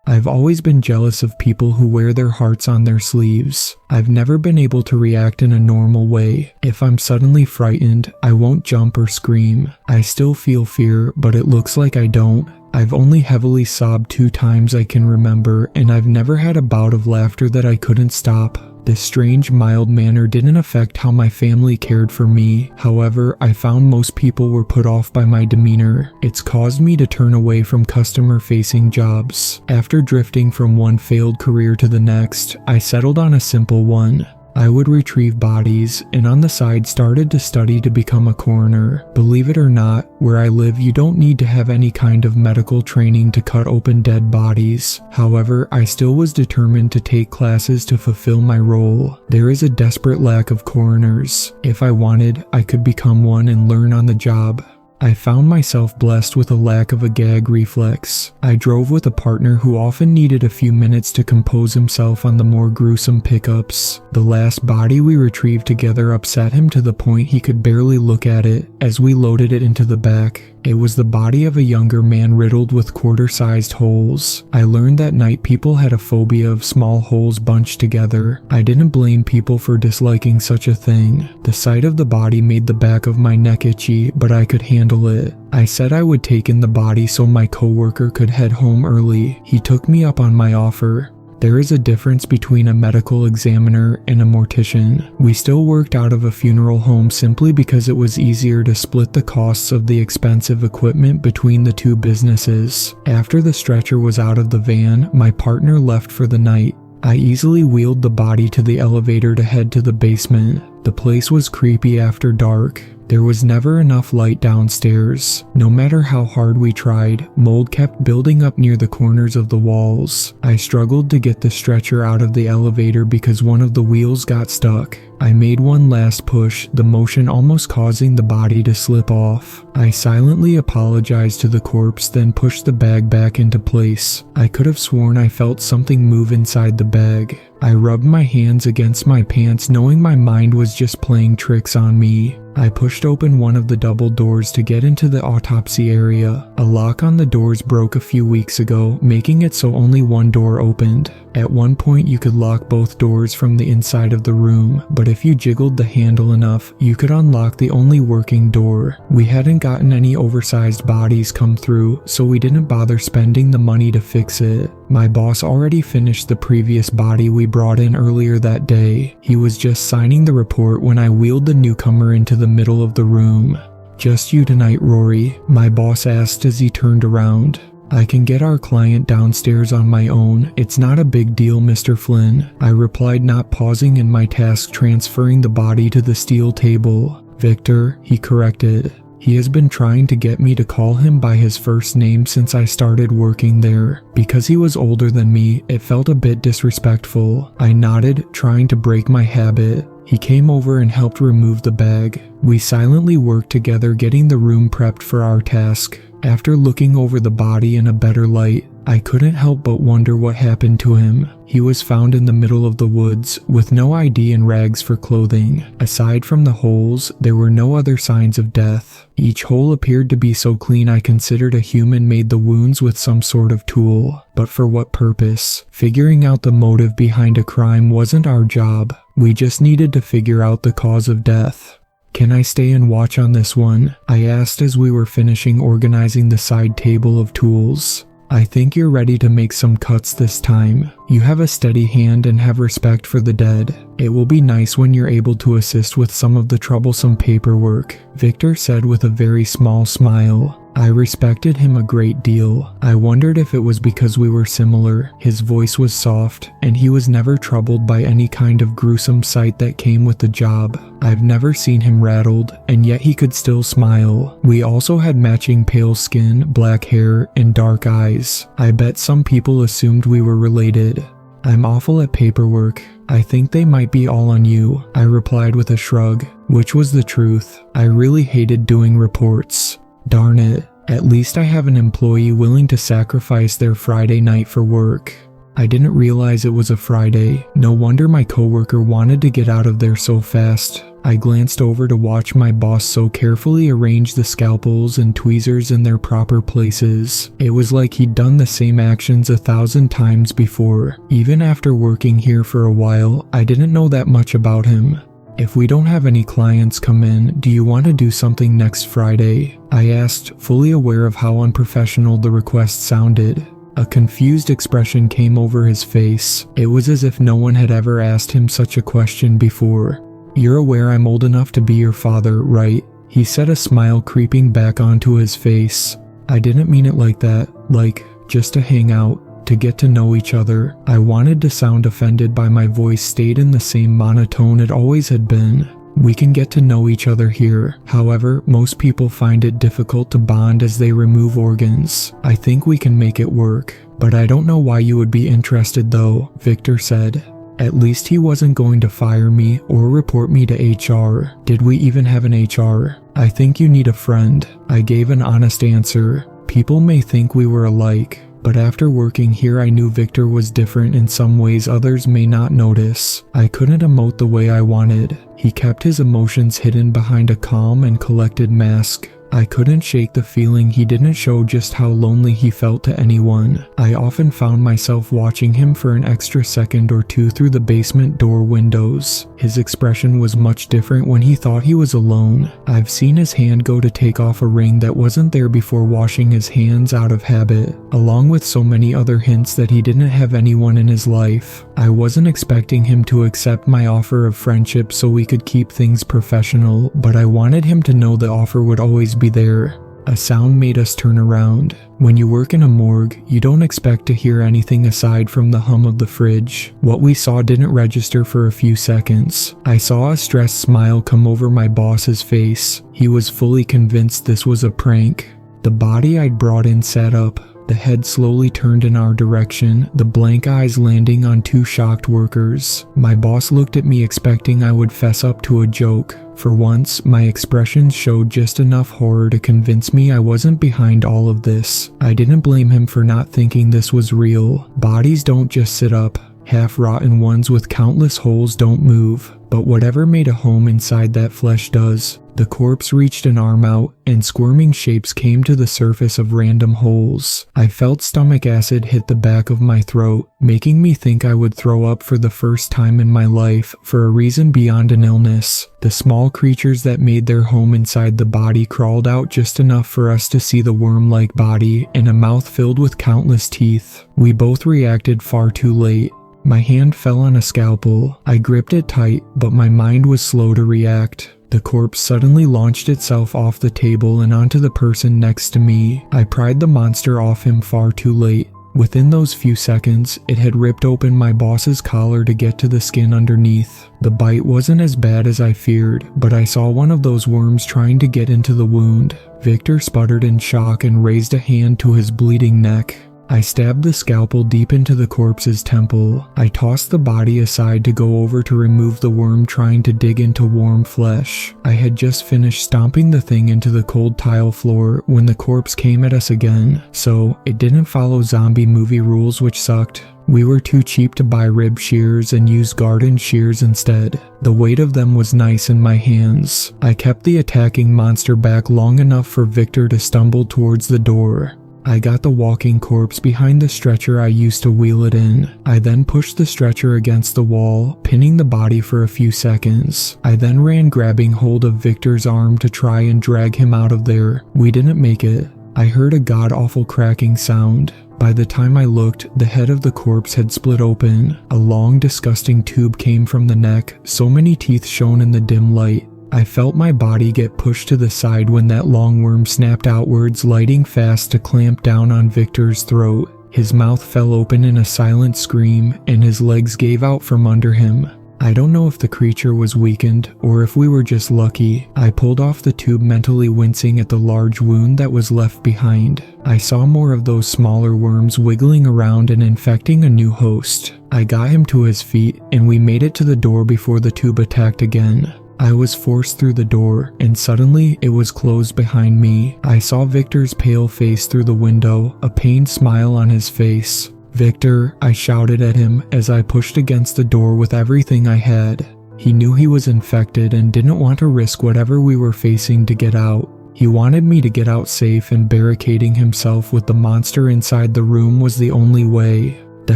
I've always been jealous of people who wear their hearts on their sleeves. I've never been able to react in a normal way. If I'm suddenly frightened, I won't jump or scream. I still feel fear, but it looks like I don't. I've only heavily sobbed 2 times I can remember, and I've never had a bout of laughter that I couldn't stop. This strange, mild manner didn't affect how my family cared for me. However, I found most people were put off by my demeanor. It's caused me to turn away from customer-facing jobs. After drifting from one failed career to the next, I settled on a simple one. I would retrieve bodies, and on the side started to study to become a coroner. Believe it or not, where I live you don't need to have any kind of medical training to cut open dead bodies. However, I still was determined to take classes to fulfill my role. There is a desperate lack of coroners. If I wanted, I could become one and learn on the job. I found myself blessed with a lack of a gag reflex. I drove with a partner who often needed a few minutes to compose himself on the more gruesome pickups. The last body we retrieved together upset him to the point he could barely look at it as we loaded it into the back. It was the body of a younger man riddled with quarter-sized holes. I learned that night people had a phobia of small holes bunched together. I didn't blame people for disliking such a thing. The sight of the body made the back of my neck itchy, but I could handle it. I said I would take in the body so my coworker could head home early. He took me up on my offer. There is a difference between a medical examiner and a mortician. We still worked out of a funeral home simply because it was easier to split the costs of the expensive equipment between the 2 businesses. After the stretcher was out of the van, my partner left for the night. I easily wheeled the body to the elevator to head to the basement. The place was creepy after dark. There was never enough light downstairs. No matter how hard we tried, mold kept building up near the corners of the walls. I struggled to get the stretcher out of the elevator because one of the wheels got stuck. I made one last push, the motion almost causing the body to slip off. I silently apologized to the corpse, then pushed the bag back into place. I could have sworn I felt something move inside the bag. I rubbed my hands against my pants, knowing my mind was just playing tricks on me. I pushed open one of the double doors to get into the autopsy area. A lock on the doors broke a few weeks ago, making it so only one door opened. At one point you could lock both doors from the inside of the room, but if you jiggled the handle enough, you could unlock the only working door. We hadn't gotten any oversized bodies come through, so we didn't bother spending the money to fix it. My boss already finished the previous body we brought in earlier that day. He was just signing the report when I wheeled the newcomer into the middle of the room. "Just you tonight, Rory?" my boss asked as he turned around. "I can get our client downstairs on my own. It's not a big deal, Mr. Flynn," I replied, not pausing in my task transferring the body to the steel table. "Victor," he corrected. He has been trying to get me to call him by his first name since I started working there. Because he was older than me, it felt a bit disrespectful. I nodded, trying to break my habit. He came over and helped remove the bag. We silently worked together, getting the room prepped for our task. After looking over the body in a better light, I couldn't help but wonder what happened to him. He was found in the middle of the woods, with no ID and rags for clothing. Aside from the holes, there were no other signs of death. Each hole appeared to be so clean I considered a human made the wounds with some sort of tool. But for what purpose? Figuring out the motive behind a crime wasn't our job. We just needed to figure out the cause of death. "Can I stay and watch on this one?" I asked as we were finishing organizing the side table of tools. "I think you're ready to make some cuts this time. You have a steady hand and have respect for the dead. It will be nice when you're able to assist with some of the troublesome paperwork," Victor said with a very small smile. I respected him a great deal. I wondered if it was because we were similar. His voice was soft, and he was never troubled by any kind of gruesome sight that came with the job. I've never seen him rattled, and yet he could still smile. We also had matching pale skin, black hair, and dark eyes. I bet some people assumed we were related. "I'm awful at paperwork. I think they might be all on you," I replied with a shrug, which was the truth. I really hated doing reports. Darn it, at least I have an employee willing to sacrifice their Friday night for work. I didn't realize it was a Friday. No wonder my coworker wanted to get out of there so fast. I glanced over to watch my boss so carefully arrange the scalpels and tweezers in their proper places. It was like he'd done the same actions 1,000 times before. Even after working here for a while, I didn't know that much about him. "If we don't have any clients come in, do you want to do something next Friday?" I asked, fully aware of how unprofessional the request sounded. A confused expression came over his face. It was as if no one had ever asked him such a question before. "You're aware I'm old enough to be your father, right?" He said, a smile creeping back onto his face. "I didn't mean it like that, like, just to hang out, to get to know each other." I wanted to sound offended, but my voice stayed in the same monotone it always had been. "We can get to know each other here. However, most people find it difficult to bond as they remove organs. I think we can make it work." "But I don't know why you would be interested though," Victor said. At least he wasn't going to fire me or report me to HR. Did we even have an HR? "I think you need a friend." I gave an honest answer. People may think we were alike, but after working here I knew Victor was different in some ways others may not notice. I couldn't emote the way I wanted. He kept his emotions hidden behind a calm and collected mask. I couldn't shake the feeling he didn't show just how lonely he felt to anyone. I often found myself watching him for an extra second or two through the basement door windows. His expression was much different when he thought he was alone. I've seen his hand go to take off a ring that wasn't there before washing his hands out of habit, along with so many other hints that he didn't have anyone in his life. I wasn't expecting him to accept my offer of friendship so we could keep things professional, but I wanted him to know the offer would always be there. A sound made us turn around. When you work in a morgue, you don't expect to hear anything aside from the hum of the fridge. What we saw didn't register for a few seconds. I saw a stressed smile come over my boss's face. He was fully convinced this was a prank. The body I'd brought in sat up. The head slowly turned in our direction, the blank eyes landing on two shocked workers. My boss looked at me expecting I would fess up to a joke. For once, my expressions showed just enough horror to convince me I wasn't behind all of this. I didn't blame him for not thinking this was real. Bodies don't just sit up. Half-rotten ones with countless holes don't move. But whatever made a home inside that flesh does. The corpse reached an arm out, and squirming shapes came to the surface of random holes. I felt stomach acid hit the back of my throat, making me think I would throw up for the first time in my life, for a reason beyond an illness. The small creatures that made their home inside the body crawled out just enough for us to see the worm-like body and a mouth filled with countless teeth. We both reacted far too late. My hand fell on a scalpel. I gripped it tight, but my mind was slow to react. The corpse suddenly launched itself off the table and onto the person next to me. I pried the monster off him far too late. Within those few seconds, it had ripped open my boss's collar to get to the skin underneath. The bite wasn't as bad as I feared, but I saw one of those worms trying to get into the wound. Victor sputtered in shock and raised a hand to his bleeding neck. I stabbed the scalpel deep into the corpse's temple. I tossed the body aside to go over to remove the worm trying to dig into warm flesh. I had just finished stomping the thing into the cold tile floor when the corpse came at us again, so it didn't follow zombie movie rules, which sucked. We were too cheap to buy rib shears and used garden shears instead. The weight of them was nice in my hands. I kept the attacking monster back long enough for Victor to stumble towards the door. I got the walking corpse behind the stretcher I used to wheel it in. I then pushed the stretcher against the wall, pinning the body for a few seconds. I then ran grabbing hold of Victor's arm to try and drag him out of there. We didn't make it. I heard a god-awful cracking sound. By the time I looked, the head of the corpse had split open. A long, disgusting tube came from the neck, so many teeth shone in the dim light. I felt my body get pushed to the side when that long worm snapped outwards, lighting fast to clamp down on Victor's throat. His mouth fell open in a silent scream, and his legs gave out from under him. I don't know if the creature was weakened, or if we were just lucky. I pulled off the tube, mentally wincing at the large wound that was left behind. I saw more of those smaller worms wiggling around and infecting a new host. I got him to his feet, and we made it to the door before the tube attacked again. I was forced through the door, and suddenly it was closed behind me. I saw Victor's pale face through the window, a pained smile on his face. "Victor," I shouted at him as I pushed against the door with everything I had. He knew he was infected and didn't want to risk whatever we were facing to get out. He wanted me to get out safe, and barricading himself with the monster inside the room was the only way. The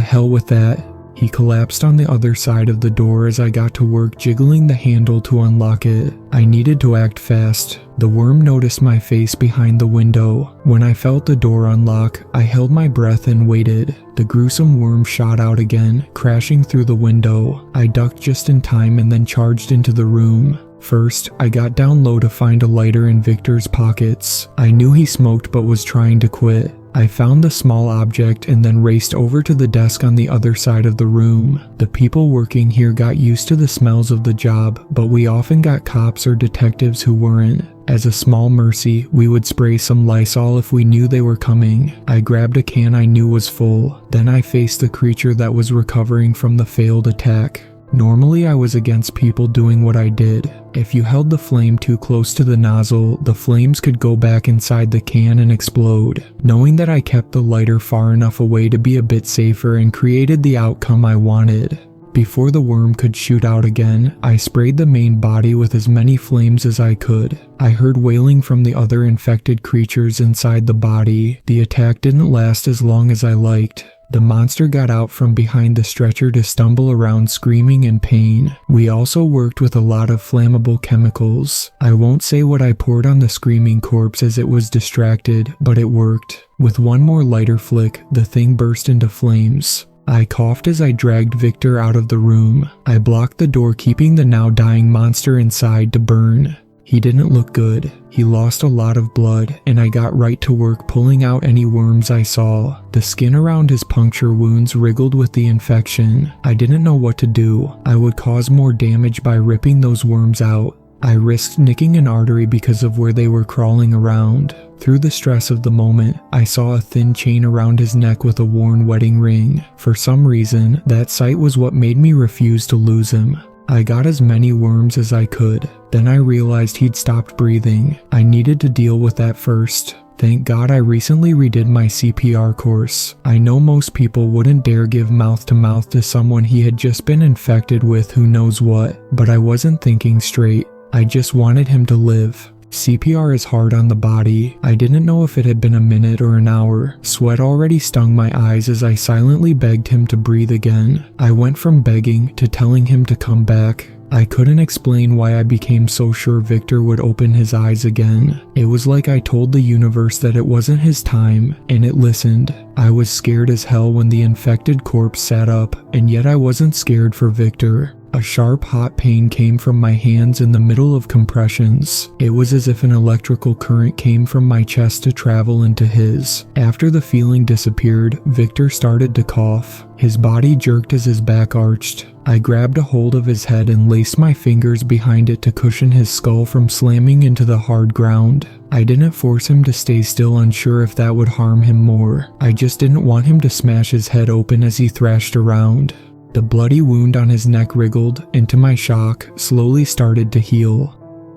hell with that. He collapsed on the other side of the door as I got to work jiggling the handle to unlock it. I needed to act fast. The worm noticed my face behind the window. When I felt the door unlock, I held my breath and waited. The gruesome worm shot out again, crashing through the window. I ducked just in time and then charged into the room. First, I got down low to find a lighter in Victor's pockets. I knew he smoked but was trying to quit. I found the small object and then raced over to the desk on the other side of the room. The people working here got used to the smells of the job, but we often got cops or detectives who weren't. As a small mercy, we would spray some Lysol if we knew they were coming. I grabbed a can I knew was full. Then I faced the creature that was recovering from the failed attack. Normally I was against people doing what I did. If you held the flame too close to the nozzle, the flames could go back inside the can and explode. Knowing that I kept the lighter far enough away to be a bit safer and created the outcome I wanted. Before the worm could shoot out again, I sprayed the main body with as many flames as I could. I heard wailing from the other infected creatures inside the body. The attack didn't last as long as I liked. The monster got out from behind the stretcher to stumble around screaming in pain. We also worked with a lot of flammable chemicals. I won't say what I poured on the screaming corpse as it was distracted, but it worked. With one more lighter flick, the thing burst into flames. I coughed as I dragged Victor out of the room. I blocked the door, keeping the now dying monster inside to burn. He didn't look good. He lost a lot of blood, and I got right to work pulling out any worms I saw. The skin around his puncture wounds wriggled with the infection. I didn't know what to do. I would cause more damage by ripping those worms out. I risked nicking an artery because of where they were crawling around. Through the stress of the moment, I saw a thin chain around his neck with a worn wedding ring. For some reason, that sight was what made me refuse to lose him. I got as many worms as I could. Then I realized he'd stopped breathing. I needed to deal with that first. Thank God I recently redid my CPR course. I know most people wouldn't dare give mouth-to-mouth to someone he had just been infected with who knows what, but I wasn't thinking straight. I just wanted him to live. CPR is hard on the body. I didn't know if it had been a minute or an hour. Sweat already stung my eyes as I silently begged him to breathe again. I went from begging to telling him to come back. I couldn't explain why I became so sure Victor would open his eyes again. It was like I told the universe that it wasn't his time, and it listened. I was scared as hell when the infected corpse sat up, and yet I wasn't scared for Victor. A sharp, hot pain came from my hands in the middle of compressions. It was as if an electrical current came from my chest to travel into his. After the feeling disappeared, Victor started to cough. His body jerked as his back arched. I grabbed a hold of his head and laced my fingers behind it to cushion his skull from slamming into the hard ground. I didn't force him to stay still, unsure if that would harm him more. I just didn't want him to smash his head open as he thrashed around. The bloody wound on his neck wriggled, and to my shock, slowly started to heal.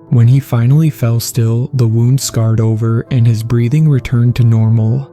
When he finally fell still, the wound scarred over and his breathing returned to normal.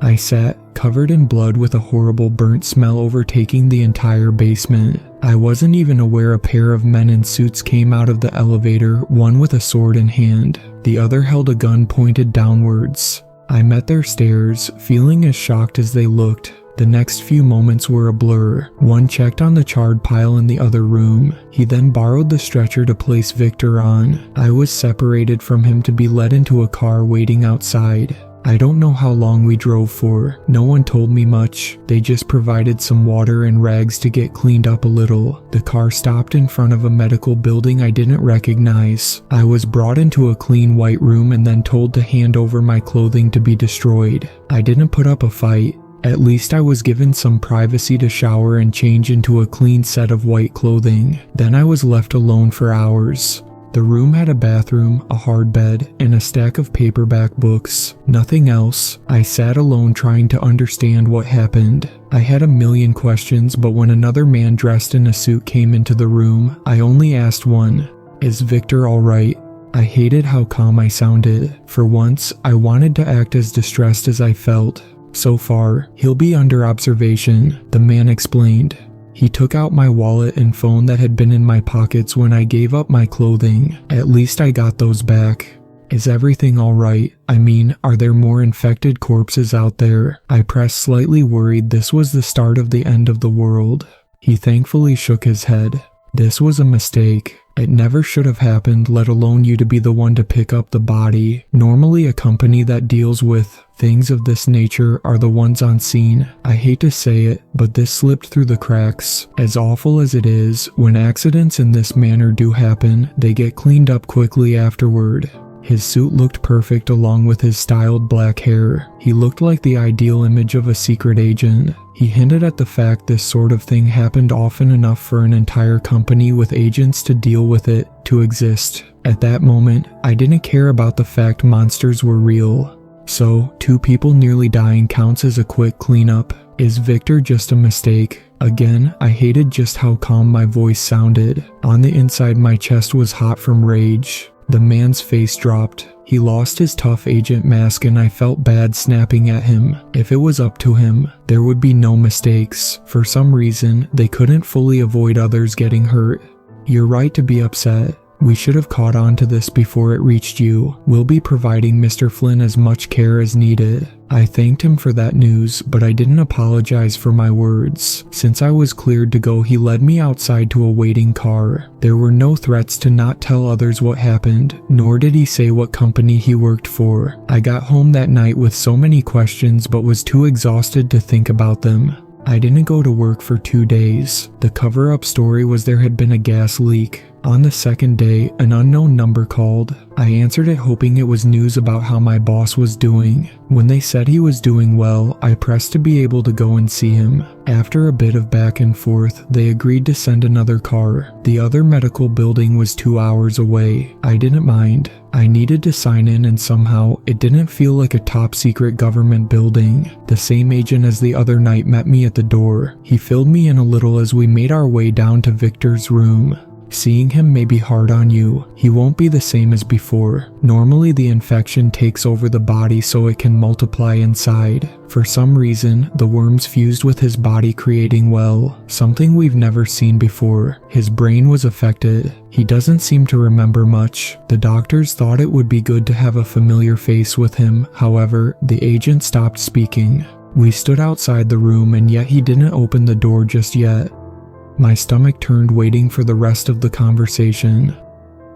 I sat, covered in blood with a horrible burnt smell overtaking the entire basement. I wasn't even aware a pair of men in suits came out of the elevator, one with a sword in hand. The other held a gun pointed downwards. I met their stares, feeling as shocked as they looked. The next few moments were a blur. One checked on the charred pile in the other room. He then borrowed the stretcher to place Victor on. I was separated from him to be led into a car waiting outside. I don't know how long we drove for. No one told me much. They just provided some water and rags to get cleaned up a little. The car stopped in front of a medical building I didn't recognize. I was brought into a clean white room and then told to hand over my clothing to be destroyed. I didn't put up a fight. At least I was given some privacy to shower and change into a clean set of white clothing. Then I was left alone for hours. The room had a bathroom, a hard bed, and a stack of paperback books. Nothing else. I sat alone trying to understand what happened. I had a million questions, but when another man dressed in a suit came into the room, I only asked one: "Is Victor alright?" I hated how calm I sounded. For once, I wanted to act as distressed as I felt. So far, he'll be under observation, the man explained. He took out my wallet and phone that had been in my pockets when I gave up my clothing. At least I got those back. Is everything alright? I mean, are there more infected corpses out there? I pressed, slightly worried this was the start of the end of the world. He thankfully shook his head. This was a mistake. It never should have happened, let alone you to be the one to pick up the body. Normally a company that deals with things of this nature are the ones on scene. I hate to say it, but this slipped through the cracks. As awful as it is, when accidents in this manner do happen, they get cleaned up quickly afterward. His suit looked perfect along with his styled black hair. He looked like the ideal image of a secret agent. He hinted at the fact this sort of thing happened often enough for an entire company with agents to deal with it to exist. At that moment, I didn't care about the fact monsters were real. So, 2 people nearly dying counts as a quick cleanup. Is Victor just a mistake? Again, I hated just how calm my voice sounded. On the inside, my chest was hot from rage. The man's face dropped. He lost his tough agent mask and I felt bad snapping at him. If it was up to him, there would be no mistakes. For some reason, they couldn't fully avoid others getting hurt. You're right to be upset. We should have caught on to this before it reached you. We'll be providing Mr. Flynn as much care as needed. I thanked him for that news, but I didn't apologize for my words. Since I was cleared to go, he led me outside to a waiting car. There were no threats to not tell others what happened, nor did he say what company he worked for. I got home that night with so many questions but was too exhausted to think about them. I didn't go to work for 2 days. The cover-up story was there had been a gas leak. On the second day, an unknown number called. I answered it hoping it was news about how my boss was doing. When they said he was doing well, I pressed to be able to go and see him. After a bit of back and forth, they agreed to send another car. The other medical building was 2 hours away. I didn't mind. I needed to sign in and somehow it didn't feel like a top secret government building. The same agent as the other night met me at the door. He filled me in a little as we made our way down to Victor's room. Seeing him may be hard on you. He won't be the same as before. Normally the infection takes over the body so it can multiply inside. For some reason, the worms fused with his body creating, well, something we've never seen before. His brain was affected. He doesn't seem to remember much. The doctors thought it would be good to have a familiar face with him. However, the agent stopped speaking. We stood outside the room and yet he didn't open the door just yet. My stomach turned waiting for the rest of the conversation.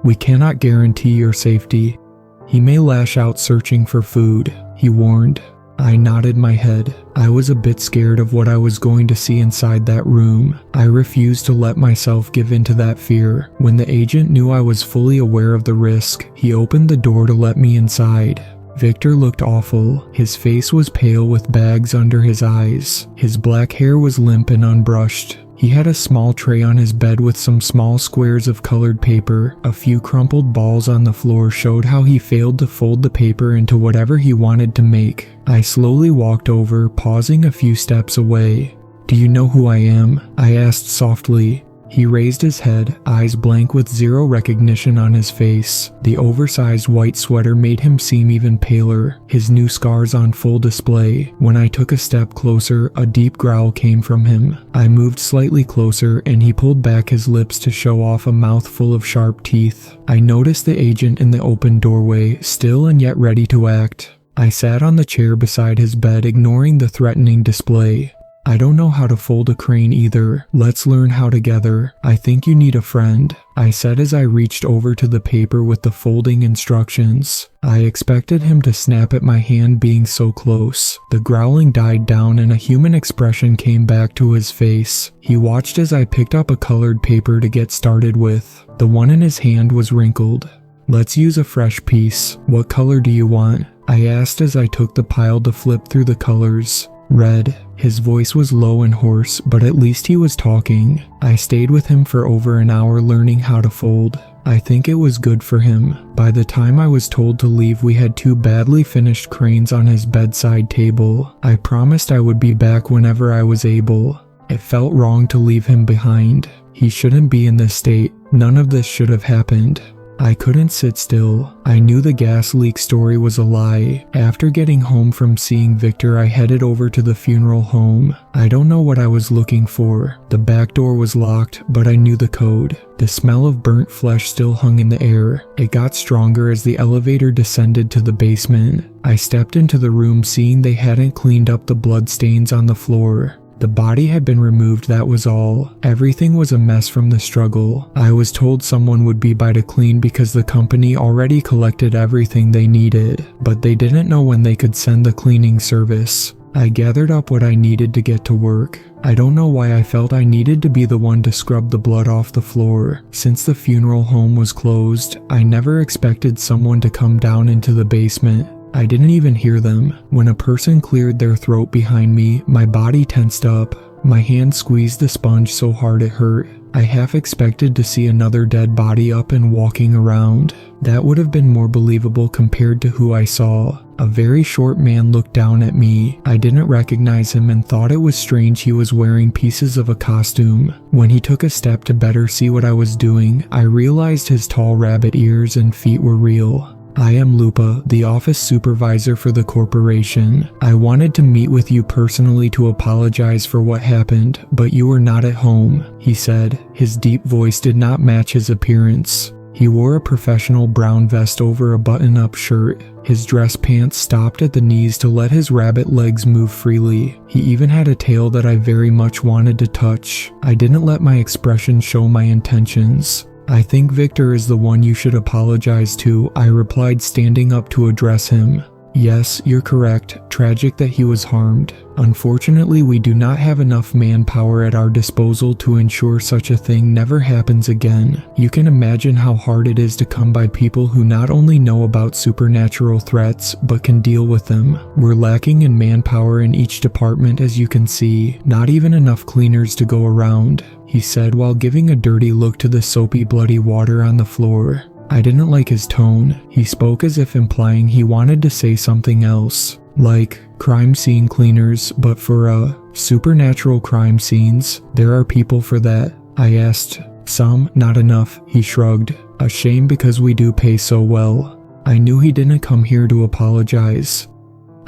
We cannot guarantee your safety. He may lash out searching for food, he warned. I nodded my head. I was a bit scared of what I was going to see inside that room. I refused to let myself give in to that fear. When the agent knew I was fully aware of the risk, he opened the door to let me inside. Victor looked awful. His face was pale with bags under his eyes. His black hair was limp and unbrushed. He had a small tray on his bed with some small squares of colored paper. A few crumpled balls on the floor showed how he failed to fold the paper into whatever he wanted to make. I slowly walked over, pausing a few steps away. "Do you know who I am?" I asked softly. He raised his head, eyes blank with zero recognition on his face. The oversized white sweater made him seem even paler, his new scars on full display. When I took a step closer, a deep growl came from him. I moved slightly closer and he pulled back his lips to show off a mouth full of sharp teeth. I noticed the agent in the open doorway, still and yet ready to act. I sat on the chair beside his bed, ignoring the threatening display. "I don't know how to fold a crane either. Let's learn how together. I think you need a friend," I said as I reached over to the paper with the folding instructions. I expected him to snap at my hand being so close. The growling died down and a human expression came back to his face. He watched as I picked up a colored paper to get started with. The one in his hand was wrinkled. "Let's use a fresh piece. What color do you want?" I asked as I took the pile to flip through the colors. "Red." His voice was low and hoarse, but at least he was talking. I stayed with him for over an hour learning how to fold. I think it was good for him. By the time I was told to leave, we had 2 badly finished cranes on his bedside table. I promised I would be back whenever I was able. It felt wrong to leave him behind. He shouldn't be in this state. None of this should have happened. I couldn't sit still. I knew the gas leak story was a lie. After getting home from seeing Victor, I headed over to the funeral home. I don't know what I was looking for. The back door was locked, but I knew the code. The smell of burnt flesh still hung in the air. It got stronger as the elevator descended to the basement. I stepped into the room, seeing they hadn't cleaned up the bloodstains on the floor. The body had been removed, that was all. Everything was a mess from the struggle. I was told someone would be by to clean because the company already collected everything they needed, but they didn't know when they could send the cleaning service. I gathered up what I needed to get to work. I don't know why I felt I needed to be the one to scrub the blood off the floor. Since the funeral home was closed, I never expected someone to come down into the basement. I didn't even hear them. When a person cleared their throat behind me, my body tensed up. My hand squeezed the sponge so hard it hurt. I half expected to see another dead body up and walking around. That would have been more believable compared to who I saw. A very short man looked down at me. I didn't recognize him and thought it was strange he was wearing pieces of a costume. When he took a step to better see what I was doing, I realized his tall rabbit ears and feet were real. I am Lupa, the office supervisor for the corporation. I wanted to meet with you personally to apologize for what happened, but you were not at home, he said. His deep voice did not match his appearance. He wore a professional brown vest over a button-up shirt. His dress pants stopped at the knees to let his rabbit legs move freely. He even had a tail that I very much wanted to touch. I didn't let my expression show my intentions. I think Victor is the one you should apologize to, I replied, standing up to address him. Yes, you're correct. Tragic that he was harmed. Unfortunately, we do not have enough manpower at our disposal to ensure such a thing never happens again. You can imagine how hard it is to come by people who not only know about supernatural threats, but can deal with them. We're lacking in manpower in each department, as you can see. Not even enough cleaners to go around, he said while giving a dirty look to the soapy, bloody water on the floor. I didn't like his tone. He spoke as if implying he wanted to say something else, like crime scene cleaners, but for supernatural crime scenes, there are people for that. I asked. Some, not enough, he shrugged. A shame because we do pay so well. I knew he didn't come here to apologize.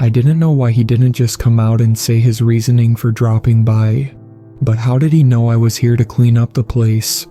I didn't know why he didn't just come out and say his reasoning for dropping by. But how did he know I was here to clean up the place?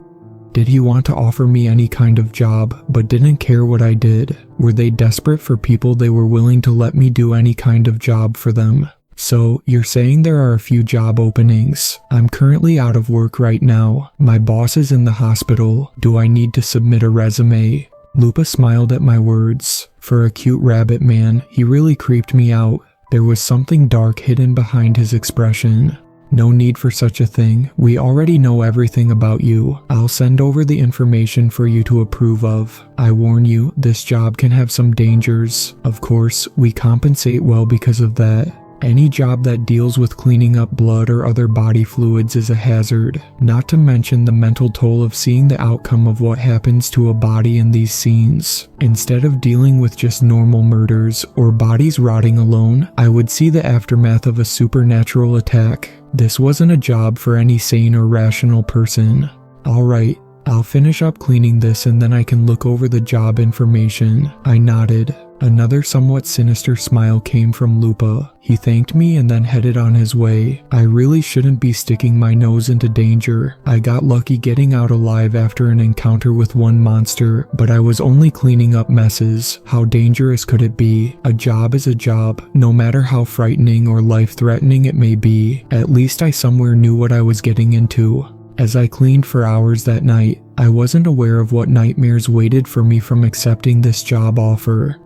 Did he want to offer me any kind of job, but didn't care what I did? Were they desperate for people they were willing to let me do any kind of job for them? So, you're saying there are a few job openings. I'm currently out of work right now. My boss is in the hospital. Do I need to submit a resume? Lupa smiled at my words. For a cute rabbit man, he really creeped me out. There was something dark hidden behind his expression. No need for such a thing. We already know everything about you. I'll send over the information for you to approve of. I warn you, this job can have some dangers. Of course, we compensate well because of that. Any job that deals with cleaning up blood or other body fluids is a hazard, not to mention the mental toll of seeing the outcome of what happens to a body in these scenes. Instead of dealing with just normal murders or bodies rotting alone, I would see the aftermath of a supernatural attack. This wasn't a job for any sane or rational person. Alright, I'll finish up cleaning this and then I can look over the job information. I nodded. Another somewhat sinister smile came from Lupa. He thanked me and then headed on his way. I really shouldn't be sticking my nose into danger. I got lucky getting out alive after an encounter with one monster, but I was only cleaning up messes. How dangerous could it be? A job is a job, no matter how frightening or life-threatening it may be. At least I somewhere knew what I was getting into. As I cleaned for hours that night, I wasn't aware of what nightmares waited for me from accepting this job offer.